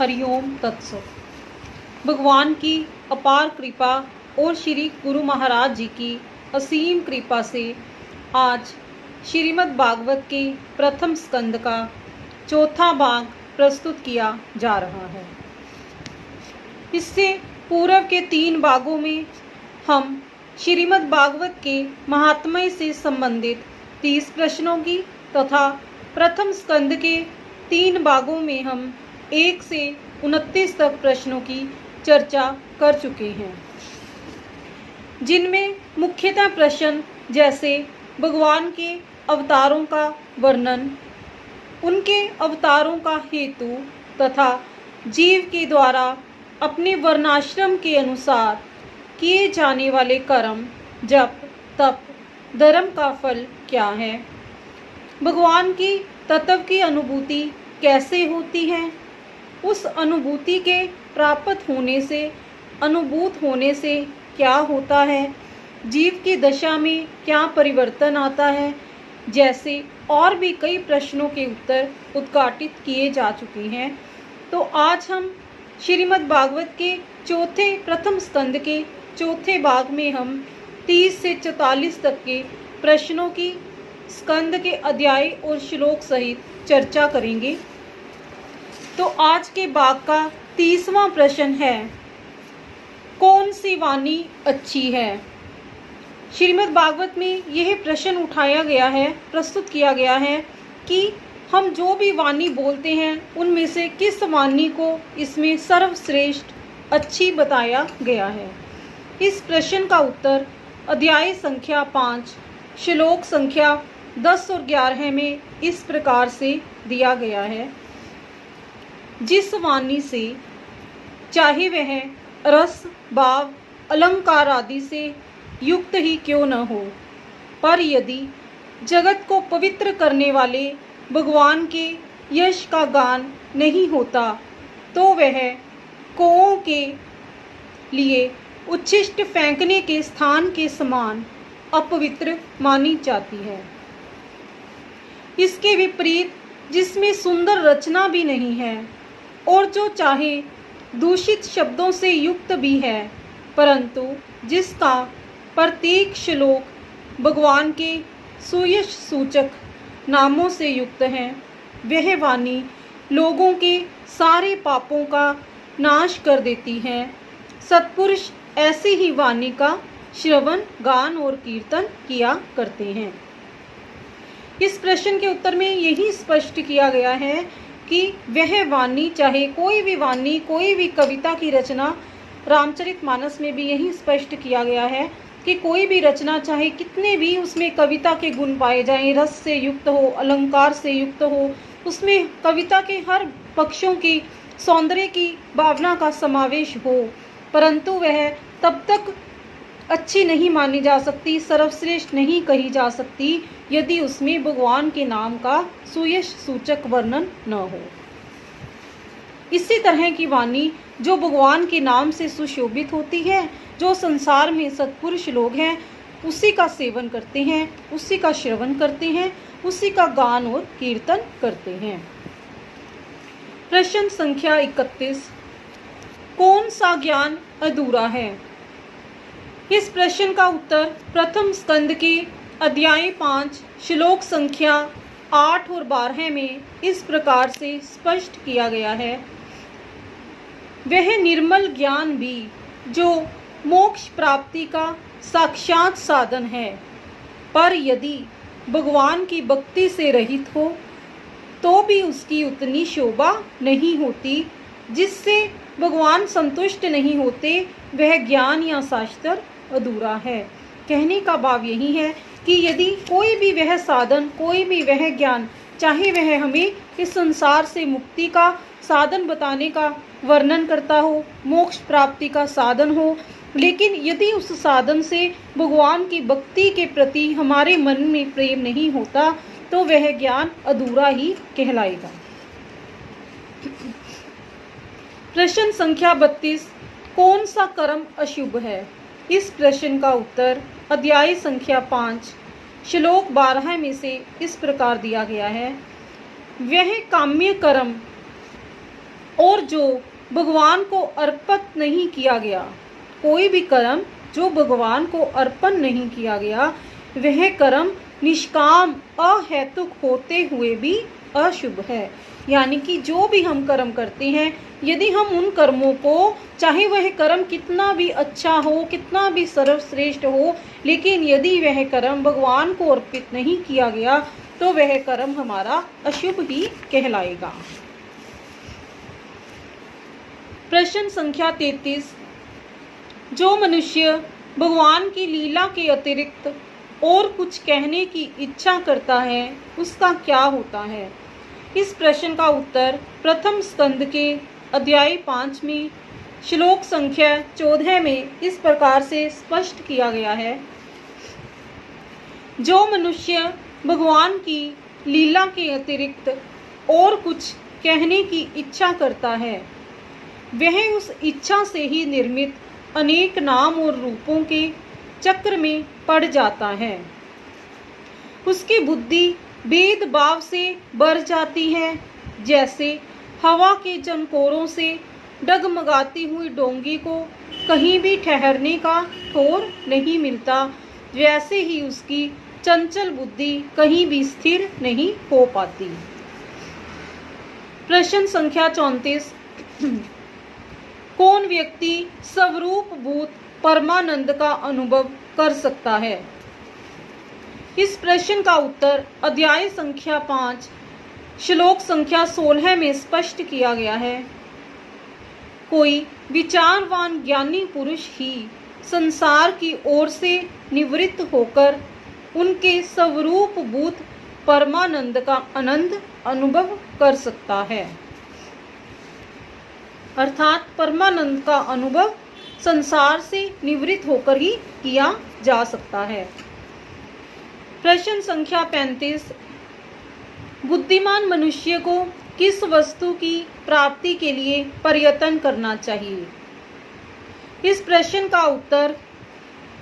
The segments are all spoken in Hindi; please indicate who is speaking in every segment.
Speaker 1: हरिओम तत्सत। भगवान की अपार कृपा और श्री गुरु महाराज जी की असीम कृपा से आज श्रीमद् भागवत के प्रथम स्कंद का चौथा भाग प्रस्तुत किया जा रहा है। इससे पूर्व के 3 भागों में हम श्रीमद् भागवत के महात्म्य से संबंधित 30 प्रश्नों की तथा प्रथम स्कंद के 3 भागों में हम 1 से 29 तक प्रश्नों की चर्चा कर चुके हैं, जिनमें मुख्यतः प्रश्न जैसे भगवान के अवतारों का वर्णन, उनके अवतारों का हेतु तथा जीव के द्वारा अपने वर्णाश्रम के अनुसार किए जाने वाले कर्म, जप, तप, धर्म का फल क्या है, भगवान की तत्व की अनुभूति कैसे होती है, उस अनुभूति के प्राप्त होने से, अनुभूत होने से क्या होता है, जीव की दशा में क्या परिवर्तन आता है, जैसे और भी कई प्रश्नों के उत्तर उद्घाटित किए जा चुके हैं। तो आज हम श्रीमद् भागवत के प्रथम स्कंद के चौथे भाग में हम 30 से 44 तक के प्रश्नों की स्कंद के अध्याय और श्लोक सहित चर्चा करेंगे। तो आज के भाग का 30वां प्रश्न है, कौन सी वाणी अच्छी है। श्रीमद् भागवत में यह प्रश्न उठाया गया है, प्रस्तुत किया गया है कि हम जो भी वाणी बोलते हैं उनमें से किस वाणी को इसमें सर्वश्रेष्ठ अच्छी बताया गया है। इस प्रश्न का उत्तर अध्याय संख्या 5 श्लोक संख्या 10 और 11 में इस प्रकार से दिया गया है। जिस वाणी से चाहे वह रस, भाव, अलंकार आदि से युक्त ही क्यों न हो, पर यदि जगत को पवित्र करने वाले भगवान के यश का गान नहीं होता तो वह कौओं के लिए उच्छिष्ट फेंकने के स्थान के समान अपवित्र मानी जाती है। इसके विपरीत जिसमें सुंदर रचना भी नहीं है और जो चाहे दूषित शब्दों से युक्त भी है, परंतु जिसका प्रत्येक श्लोक भगवान के सुयश सूचक नामों से युक्त है, वह वाणी लोगों के सारे पापों का नाश कर देती है। सत्पुरुष ऐसी ही वाणी का श्रवण, गान और कीर्तन किया करते हैं। इस प्रश्न के उत्तर में यही स्पष्ट किया गया है कि वह वाणी, चाहे कोई भी वाणी, कोई भी कविता की रचना, रामचरितमानस में भी यही स्पष्ट किया गया है कि कोई भी रचना चाहे कितने भी उसमें कविता के गुण पाए जाएं, रस से युक्त हो, अलंकार से युक्त हो, उसमें कविता के हर पक्षों की सौंदर्य की भावना का समावेश हो, परंतु वह तब तक अच्छी नहीं मानी जा सकती, सर्वश्रेष्ठ नहीं कही जा सकती, यदि उसमें भगवान के नाम का सुयश सूचक वर्णन न हो। इसी तरह की वाणी जो भगवान के नाम से सुशोभित होती है, जो संसार में सत्पुरुष लोग हैं उसी का सेवन करते हैं, उसी का श्रवण करते हैं, उसी का गान और कीर्तन करते हैं। प्रश्न संख्या 31, कौन सा ज्ञान अधूरा है। इस प्रश्न का उत्तर प्रथम स्कंद के अध्याय 5 श्लोक संख्या 8 और 12 में इस प्रकार से स्पष्ट किया गया है। वह निर्मल ज्ञान भी जो मोक्ष प्राप्ति का साक्षात साधन है, पर यदि भगवान की भक्ति से रहित हो तो भी उसकी उतनी शोभा नहीं होती। जिससे भगवान संतुष्ट नहीं होते वह ज्ञान या शास्त्र अधूरा है। कहने का भाव यही है कि यदि कोई भी वह साधन, कोई भी वह ज्ञान, चाहे वह हमें इस संसार से मुक्ति का साधन बताने का वर्णन करता हो, मोक्ष प्राप्ति का साधन हो, लेकिन यदि उस साधन से भगवान की भक्ति के प्रति हमारे मन में प्रेम नहीं होता तो वह ज्ञान अधूरा ही कहलाएगा। प्रश्न संख्या 32, कौन सा कर्म अशुभ है। इस प्रश्न का उत्तर अध्याय संख्या 5 श्लोक 12 में से इस प्रकार दिया गया है। वह काम्य कर्म और जो भगवान को अर्पित नहीं किया गया, कोई भी कर्म जो भगवान को अर्पण नहीं किया गया, वह कर्म निष्काम अहेतुक होते हुए भी अशुभ है। यानी कि जो भी हम कर्म करते हैं, यदि हम उन कर्मों को, चाहे वह कर्म कितना भी अच्छा हो, कितना भी सर्वश्रेष्ठ हो, लेकिन यदि वह कर्म भगवान को अर्पित नहीं किया गया तो वह कर्म हमारा अशुभ ही कहलाएगा। प्रश्न संख्या 33। जो मनुष्य भगवान की लीला के अतिरिक्त और कुछ कहने की इच्छा करता है, उसका क्या होता है? इस प्रश्न का उत्तर प्रथम स्कंद के अध्याय 5 में श्लोक संख्या 14 में इस प्रकार से स्पष्ट किया गया है। जो मनुष्य भगवान की लीला के अतिरिक्त और कुछ कहने की इच्छा करता है, वह उस इच्छा से ही निर्मित अनेक नाम और रूपों के चक्र में पड़ जाता है। उसकी बुद्धि भेदभाव से भर जाती है। जैसे हवा के झंकोरों से डगमगाती हुई डोंगी को कहीं भी ठहरने का ठौर नहीं मिलता, वैसे ही उसकी चंचल बुद्धि कहीं भी स्थिर नहीं हो पाती। प्रश्न संख्या 34। कौन व्यक्ति स्वरूप भूत परमानंद का अनुभव कर सकता है? इस प्रश्न का उत्तर अध्याय संख्या 5 श्लोक संख्या 16 में स्पष्ट किया गया है। कोई विचारवान ज्ञानी पुरुष ही संसार की ओर से निवृत्त होकर उनके स्वरूप भूत परमानंद का आनंद अनुभव कर सकता है। अर्थात परमानंद का अनुभव संसार से निवृत्त होकर ही किया जा सकता है। प्रश्न संख्या 35। बुद्धिमान मनुष्य को किस वस्तु की प्राप्ति के लिए प्रयत्न करना चाहिए? इस प्रश्न का उत्तर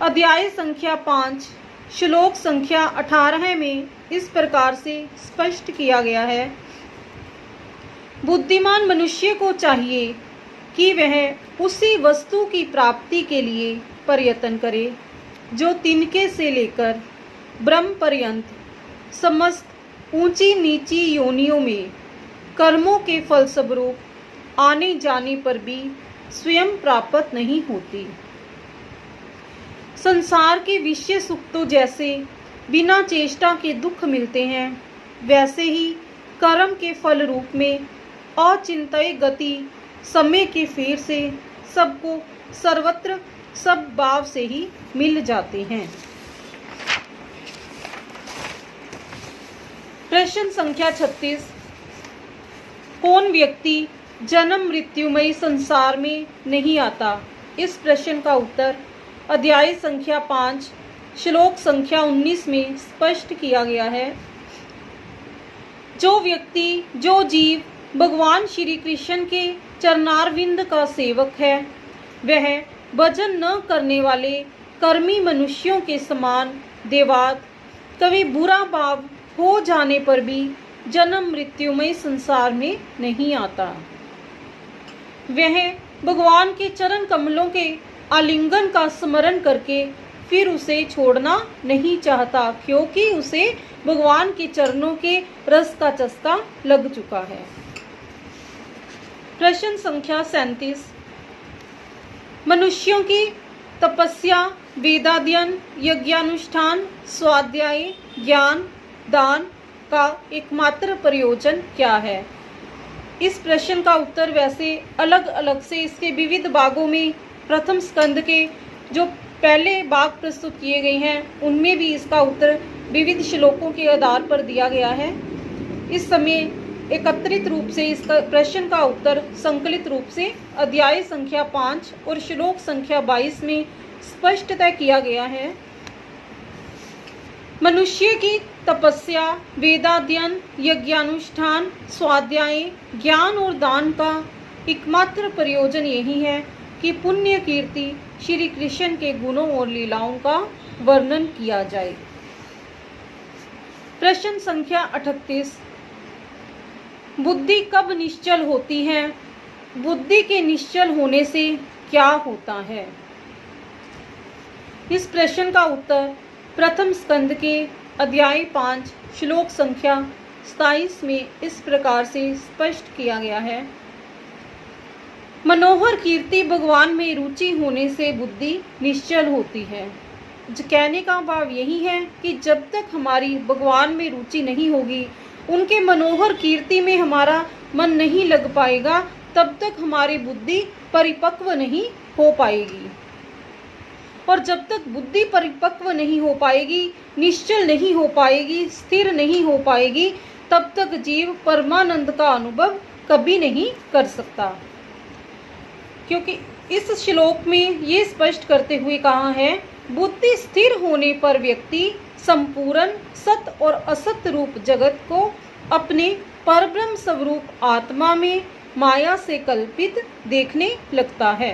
Speaker 1: अध्याय संख्या 5 श्लोक संख्या 18 में इस प्रकार से स्पष्ट किया गया है। बुद्धिमान मनुष्य को चाहिए कि वह उसी वस्तु की प्राप्ति के लिए प्रयत्न करे जो तिनके से लेकर ब्रह्म पर्यंत समस्त ऊंची नीची योनियों में कर्मों के फलस्वरूप आने जाने पर भी स्वयं प्राप्त नहीं होती। संसार के विषय सुख तो जैसे बिना चेष्टा के दुख मिलते हैं, वैसे ही कर्म के फल रूप में अचिंत्य गति समय के फेर से सबको सर्वत्र सब भाव से ही मिल जाते हैं। प्रश्न संख्या 36। कौन व्यक्ति जन्म मृत्युमयी संसार में नहीं आता? इस प्रश्न का उत्तर अध्याय संख्या 5 श्लोक संख्या 19 में स्पष्ट किया गया है। जो व्यक्ति, जो जीव भगवान श्री कृष्ण के चरणारविंद का सेवक है, वह भजन न करने वाले कर्मी मनुष्यों के समान देवात कभी बुरा भाव हो जाने पर भी जन्म मृत्युमय संसार में नहीं आता। वह भगवान के चरण कमलों के आलिंगन का स्मरण करके फिर उसे छोड़ना नहीं चाहता, क्योंकि उसे भगवान के चरणों के रस का चस्का लग चुका है। प्रश्न संख्या 37। मनुष्यों की तपस्या, वेदाध्ययन, यज्ञानुष्ठान, स्वाध्याय, ज्ञान, दान का एकमात्र प्रयोजन क्या है? इस प्रश्न का उत्तर वैसे अलग अलग से इसके विविध भागों में प्रथम स्कंद के जो पहले भाग प्रस्तुत किए गए हैं, उनमें भी इसका उत्तर विविध श्लोकों के आधार पर दिया गया है। इस समय एकत्रित रूप से इसका प्रश्न का उत्तर संकलित रूप से अध्याय संख्या 5 और श्लोक संख्या 22 में स्पष्टतः किया गया है। मनुष्य की तपस्या, वेदाध्ययन, यज्ञानुष्ठान, स्वाध्याय, ज्ञान और दान का एकमात्र प्रयोजन यही है कि पुण्य कीर्ति श्री कृष्ण के गुणों और लीलाओं का वर्णन किया जाए। प्रश्न संख्या 38। बुद्धि कब निश्चल होती है बुद्धि के निश्चल होने से क्या होता है? इस प्रश्न का उत्तर प्रथम स्कंद के अध्याय 5 श्लोक संख्या 27 में इस प्रकार से स्पष्ट किया गया है। मनोहर कीर्ति भगवान में रुचि होने से बुद्धि निश्चल होती है। कहने का भाव यही है कि जब तक हमारी भगवान में रुचि नहीं होगी, उनके मनोहर कीर्ति में हमारा मन नहीं लग पाएगा, तब तक हमारी बुद्धि परिपक्व नहीं हो पाएगी। और जब तक बुद्धि परिपक्व नहीं हो पाएगी, निश्चल नहीं हो पाएगी, स्थिर नहीं हो पाएगी, तब तक जीव परमानंद का अनुभव कभी नहीं कर सकता। क्योंकि इस श्लोक में ये स्पष्ट करते हुए कहा है, बुद्धि स्थिर होने पर व्यक्ति संपूर्ण सत और असत रूप जगत को अपने परब्रह्म स्वरूप आत्मा में माया से कल्पित देखने लगता है।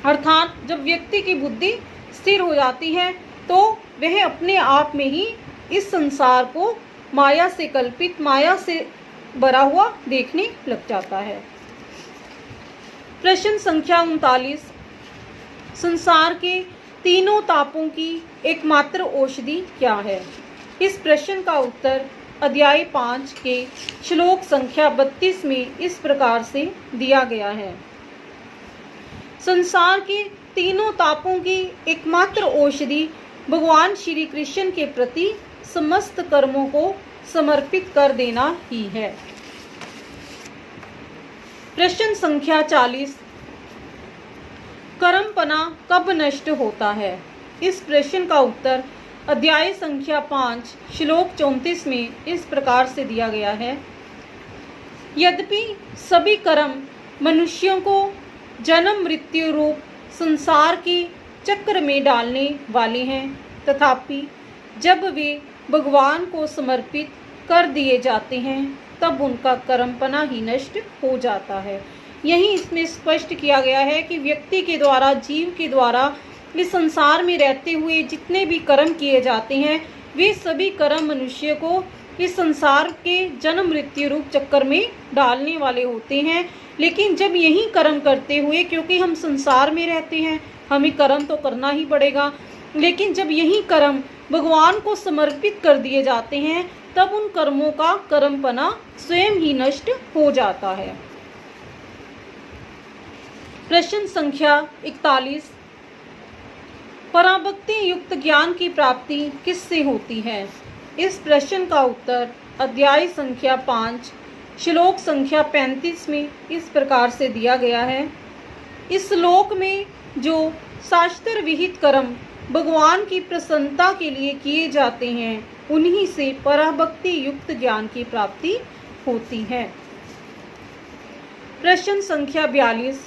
Speaker 1: अर्थात जब व्यक्ति की बुद्धि स्थिर हो जाती है तो वह अपने आप में ही इस संसार को माया से कल्पित, माया से भरा हुआ देखने लग जाता है। प्रश्न संख्या 39, संसार के तीनों तापों की एकमात्र औषधि क्या है? इस प्रश्न का उत्तर अध्याय 5 के श्लोक संख्या 32 में इस प्रकार से दिया गया है। संसार के तीनों तापों की एकमात्र औषधि भगवान श्री कृष्ण के प्रति समस्त कर्मों को समर्पित कर देना ही है। प्रश्न संख्या 40, कर्मपना कब नष्ट होता है? इस प्रश्न का उत्तर अध्याय संख्या 5 श्लोक 34 में इस प्रकार से दिया गया है। यद्यपि सभी कर्म मनुष्यों को जन्म मृत्यु रूप संसार के चक्र में डालने वाले हैं, तथापि जब वे भगवान को समर्पित कर दिए जाते हैं तब उनका कर्मपना ही नष्ट हो जाता है। यही इसमें स्पष्ट किया गया है कि व्यक्ति के द्वारा, जीव के द्वारा इस संसार में रहते हुए जितने भी कर्म किए जाते हैं, वे सभी कर्म मनुष्य को इस संसार के जन्म मृत्यु रूप चक्कर में डालने वाले होते हैं। लेकिन जब यही कर्म करते हुए, क्योंकि हम संसार में रहते हैं, हमें कर्म तो करना ही पड़ेगा, लेकिन जब यही कर्म भगवान को समर्पित कर दिए जाते हैं तब उन कर्मों का कर्मपना स्वयं ही नष्ट हो जाता है। प्रश्न संख्या 41, पराभक्ति युक्त ज्ञान की प्राप्ति किससे होती है? इस प्रश्न का उत्तर अध्याय संख्या 5 श्लोक संख्या 35 में इस प्रकार से दिया गया है। इस श्लोक में जो शास्त्र विहित कर्म भगवान की प्रसन्नता के लिए किए जाते हैं, उन्हीं से पराभक्ति युक्त ज्ञान की प्राप्ति होती है। प्रश्न संख्या 42,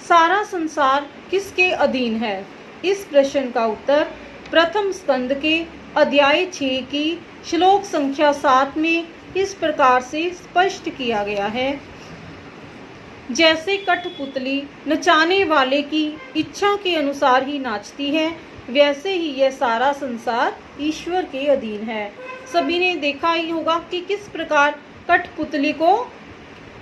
Speaker 1: सारा संसार किसके अधीन है? इस प्रश्न का उत्तर प्रथम स्कंद के अध्याय 6 की श्लोक संख्या 7 में इस प्रकार से स्पष्ट किया गया है। जैसे कठपुतली नचाने वाले की इच्छा के अनुसार ही नाचती है, वैसे ही यह सारा संसार ईश्वर के अधीन है। सभी ने देखा ही होगा कि किस प्रकार कठपुतली को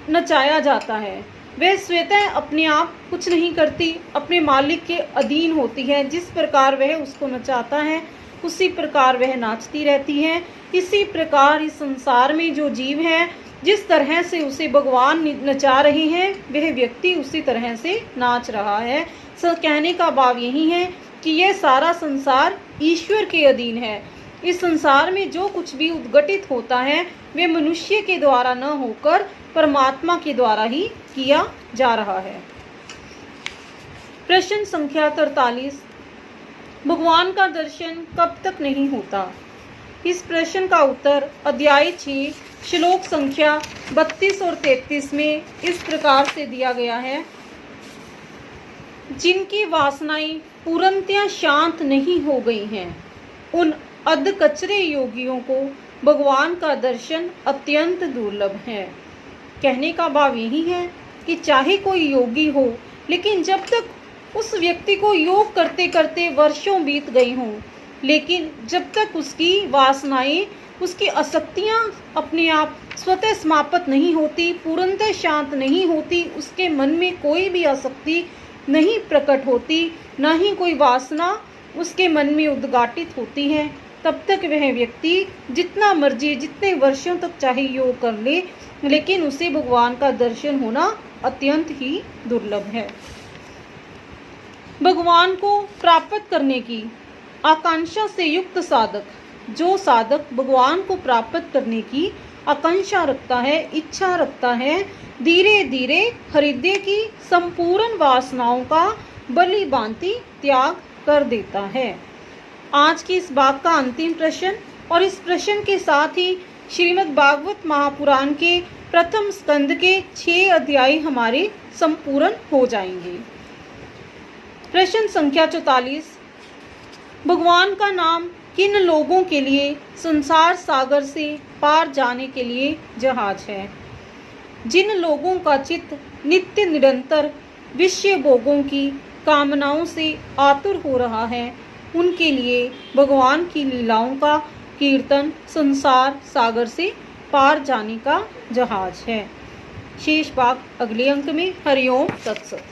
Speaker 1: नचाया जाता है। वह स्वतः अपने आप कुछ नहीं करती, अपने मालिक के अधीन होती है। जिस प्रकार वह उसको नचाता है, उसी प्रकार वह नाचती रहती है। इसी प्रकार इस संसार में जो जीव है, जिस तरह से उसे भगवान नचा रहे हैं, वह व्यक्ति उसी तरह से नाच रहा है। कहने का भाव यही है कि यह सारा संसार ईश्वर के अधीन है। इस संसार में जो कुछ भी उद्घटित होता है, वे मनुष्य के द्वारा न होकर परमात्मा के द्वारा ही किया जा रहा है। प्रश्न संख्या 43, भगवान का दर्शन कब तक नहीं होता? इस प्रश्न का उत्तर अध्याय 6 श्लोक संख्या 32 और 33 में इस प्रकार से दिया गया है। जिनकी वासनाएं पूर्णतया शांत नहीं हो गई हैं, उन अधकचरे योगियों को भगवान का दर्शन अत्यंत दुर्लभ है। कहने का भाव यही है कि चाहे कोई योगी हो, लेकिन जब तक उस व्यक्ति को योग करते करते वर्षों बीत गई हों, लेकिन जब तक उसकी वासनाएं उसकी आसक्तियाँ अपने आप स्वतः समाप्त नहीं होती, पूर्णतः शांत नहीं होती, उसके मन में कोई भी आसक्ति नहीं प्रकट होती, ना ही कोई वासना उसके मन में उद्घाटित होती है, तब तक वह व्यक्ति जितना मर्जी जितने वर्षों तक चाहे योग कर ले, लेकिन उसे भगवान का दर्शन होना अत्यंत ही दुर्लभ है। भगवान को प्राप्त करने की आकांक्षा से युक्त साधक, जो साधक भगवान को प्राप्त करने की आकांक्षा रखता है, इच्छा रखता है, धीरे धीरे हृदय की संपूर्ण वासनाओं का बलि भांति त्याग कर देता है। आज की इस भाग का अंतिम प्रश्न, और इस प्रश्न के साथ ही श्रीमद् भागवत महापुराण के प्रथम स्कंद के 6 अध्याय हमारे संपूर्ण हो जाएंगे। प्रश्न संख्या 44, भगवान का नाम किन लोगों के लिए संसार सागर से पार जाने के लिए जहाज है? जिन लोगों का चित्त नित्य निरंतर विषय भोगों की कामनाओं से आतुर हो रहा है, उनके लिए भगवान की लीलाओं का कीर्तन संसार सागर से पार जाने का जहाज है। शेष भाग अगले अंक में। हरिओम तत्सत।